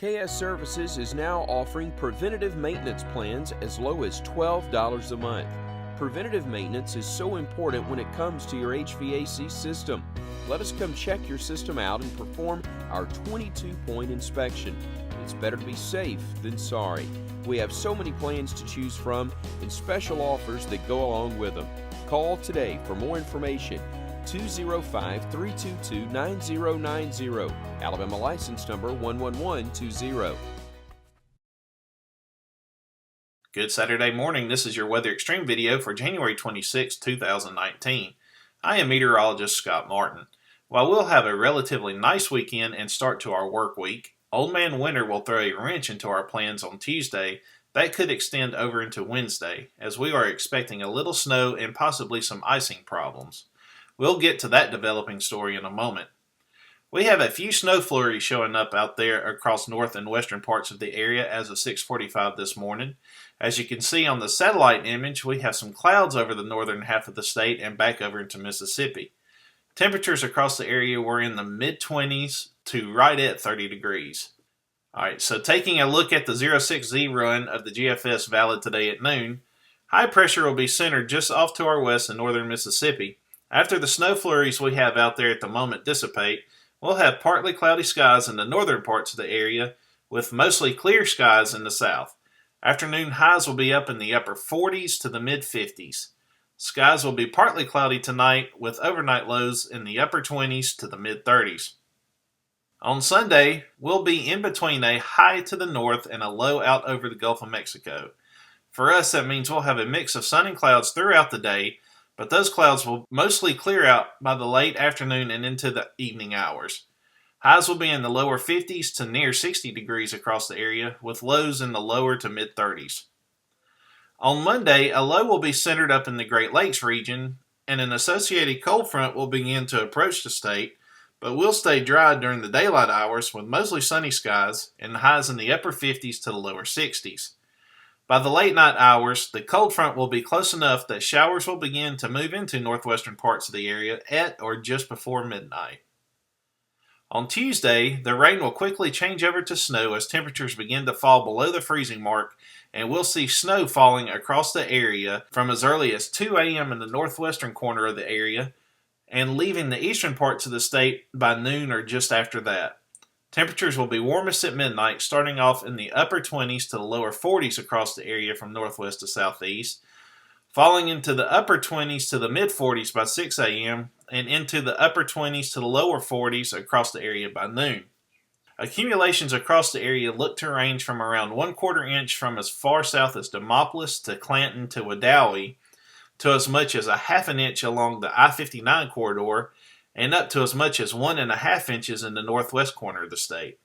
KS Services is now offering preventative maintenance plans as low as $12 a month. Preventative maintenance is so important when it comes to your HVAC system. Let us come check your system out and perform our 22-point inspection. It's better to be safe than sorry. We have so many plans to choose from and special offers that go along with them. Call today for more information. 205-322-9090. Alabama license number 11120. Good Saturday morning. This is your Weather Xtreme video for January 26, 2019. I am meteorologist Scott Martin. While we'll have a relatively nice weekend and start to our work week, Old Man Winter will throw a wrench into our plans on Tuesday that could extend over into Wednesday, as we are expecting a little snow and possibly some icing problems. We'll get to that developing story in a moment. We have a few snow flurries showing up out there across north and western parts of the area as of 6:45 this morning. As you can see on the satellite image, we have some clouds over the northern half of the state and back over into Mississippi. Temperatures across the area were in the mid-20s to right at 30 degrees. Alright, so taking a look at the 06Z run of the GFS valid today at noon, high pressure will be centered just off to our west in northern Mississippi. After the snow flurries we have out there at the moment dissipate, we'll have partly cloudy skies in the northern parts of the area with mostly clear skies in the south. Afternoon highs will be up in the upper 40s to the mid-50s. Skies will be partly cloudy tonight with overnight lows in the upper 20s to the mid-30s. On Sunday, we'll be in between a high to the north and a low out over the Gulf of Mexico. For us, that means we'll have a mix of sun and clouds throughout the day, but those clouds will mostly clear out by the late afternoon and into the evening hours. Highs will be in the lower 50s to near 60 degrees across the area, with lows in the lower to mid-30s. On Monday, a low will be centered up in the Great Lakes region, and an associated cold front will begin to approach the state, but will stay dry during the daylight hours with mostly sunny skies and highs in the upper 50s to the lower 60s. By the late night hours, the cold front will be close enough that showers will begin to move into northwestern parts of the area at or just before midnight. On Tuesday, the rain will quickly change over to snow as temperatures begin to fall below the freezing mark, and we'll see snow falling across the area from as early as 2 a.m. in the northwestern corner of the area and leaving the eastern parts of the state by noon or just after that. Temperatures will be warmest at midnight, starting off in the upper 20s to the lower 40s across the area from northwest to southeast, falling into the upper 20s to the mid-40s by 6 a.m., and into the upper 20s to the lower 40s across the area by noon. Accumulations across the area look to range from around 1/4 inch from as far south as Demopolis to Clanton to Wadowee, to as much as 1/2 inch along the I-59 corridor, and up to as much as 1.5 inches in the northwest corner of the state.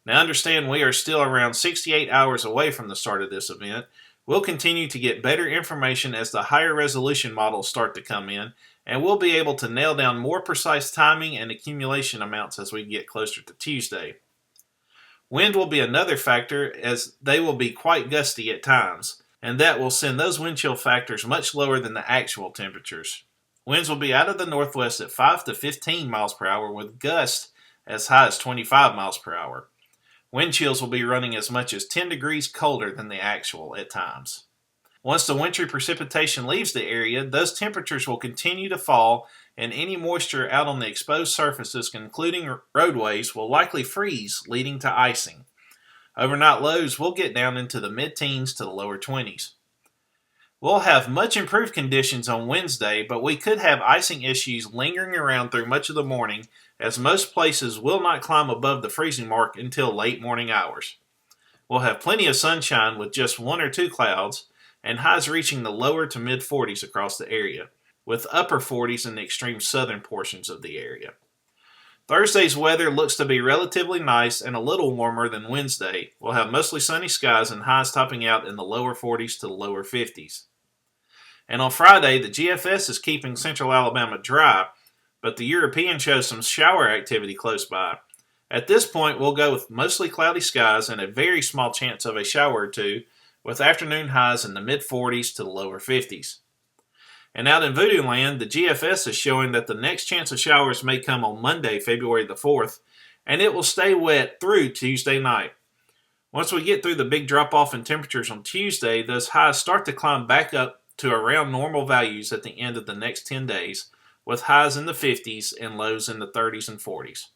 Now understand we are still around 68 hours away from the start of this event. We'll continue to get better information as the higher resolution models start to come in, and we'll be able to nail down more precise timing and accumulation amounts as we get closer to Tuesday. Wind will be another factor as they will be quite gusty at times, and that will send those wind chill factors much lower than the actual temperatures. Winds will be out of the northwest at 5 to 15 miles per hour with gusts as high as 25 miles per hour. Wind chills will be running as much as 10 degrees colder than the actual at times. Once the wintry precipitation leaves the area, those temperatures will continue to fall, and any moisture out on the exposed surfaces, including roadways, will likely freeze, leading to icing. Overnight lows will get down into the mid-teens to the lower 20s. We'll have much improved conditions on Wednesday, but we could have icing issues lingering around through much of the morning, as most places will not climb above the freezing mark until late morning hours. We'll have plenty of sunshine with just 1 or 2 clouds, and highs reaching the lower to mid-40s across the area, with upper 40s in the extreme southern portions of the area. Thursday's weather looks to be relatively nice and a little warmer than Wednesday. We'll have mostly sunny skies and highs topping out in the lower 40s to the lower 50s. And on Friday, the GFS is keeping central Alabama dry, but the European shows some shower activity close by. At this point, we'll go with mostly cloudy skies and a very small chance of a shower or two, with afternoon highs in the mid-40s to the lower 50s. And out in Voodoo Land, the GFS is showing that the next chance of showers may come on Monday, February the 4th, and it will stay wet through Tuesday night. Once we get through the big drop off in temperatures on Tuesday, those highs start to climb back up to around normal values at the end of the next 10 days, with highs in the 50s and lows in the 30s and 40s.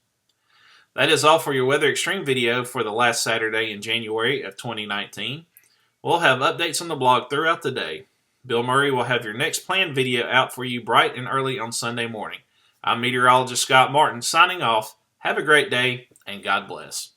That is all for your Weather Extreme video for the last Saturday in January of 2019. We'll have updates on the blog throughout the day. Bill Murray will have your next planned video out for you bright and early on Sunday morning. I'm meteorologist Scott Martin signing off. Have a great day and God bless.